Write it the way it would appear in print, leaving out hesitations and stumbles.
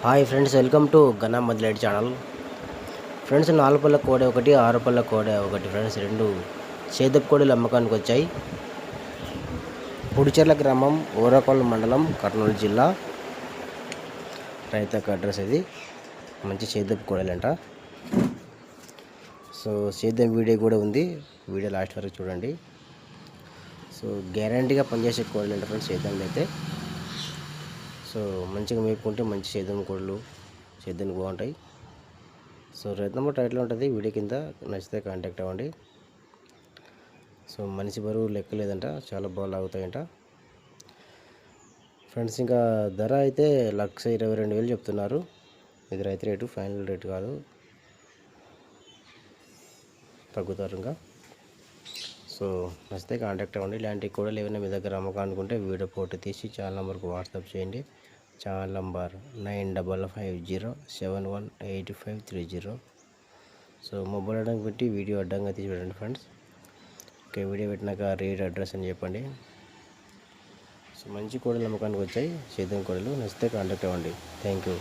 Hi friends, welcome to ఘన Madileti channel. Friends, 4 పళ్ళ కోడె ఒకటి, 6 పళ్ళ కోడె ఒకటి ఫ్రెండ్స్, రెండు సేదపు కోడెలు అమ్మకానికి వచ్చాయి. పుడిచెర్ల గ్రామం, ఊరకొండ మండలం, కర్నూలు జిల్లా. రైతు యొక్క అడ్రస్ ఇది. మంచి సేదపు కోడలంట. సో సేద్యం వీడియో కూడా ఉంది, వీడియో లాస్ట్ వరకు చూడండి. సో గ్యారంటీగా పనిచేసే కోడలంట ఫ్రెండ్స్ సేద్యంలో అయితే. సో మంచిగా మేపుకుంటే మంచి సేద్యం కోళ్ళు సేద్యానికి బాగుంటాయి. సో రైతు నెంబర్ టైటిల్ ఉంటుంది, వీడియో కింద నచ్చితే కాంటాక్ట్ అవ్వండి. సో మనిషి బరువు లెక్క లేదంట, చాలా బాగా లాగుతాయంట ఫ్రెండ్స్. ఇంకా ధర అయితే 1,22,000 చెప్తున్నారు. ఇది రైతు రేటు, ఫైనల్ రేటు కాదు, తగ్గుతారు ఇంకా. సో నచ్చితే కాంటాక్ట్ అవ్వండి. ఇలాంటి కూడా ఏమైనా మీ దగ్గర అమ్మకం అనుకుంటే వీడియో ఫోటో తీసి ఛానల్ నెంబర్కి వాట్సాప్ చేయండి. Channel number 9550718530. సో మొబైల్ అడ్డంగా పెట్టి వీడియో అడ్డంగా తీసి పెట్టండి ఫ్రెండ్స్. ఓకే, వీడియో పెట్టినాక రేట్ అడ్రస్ అని చెప్పండి. సో మంచి కోడలు అమ్మకానికి వచ్చాయి, సేద్యం కోడలు. నచ్చితే కాంటాక్ట్ అవ్వండి. Thank you.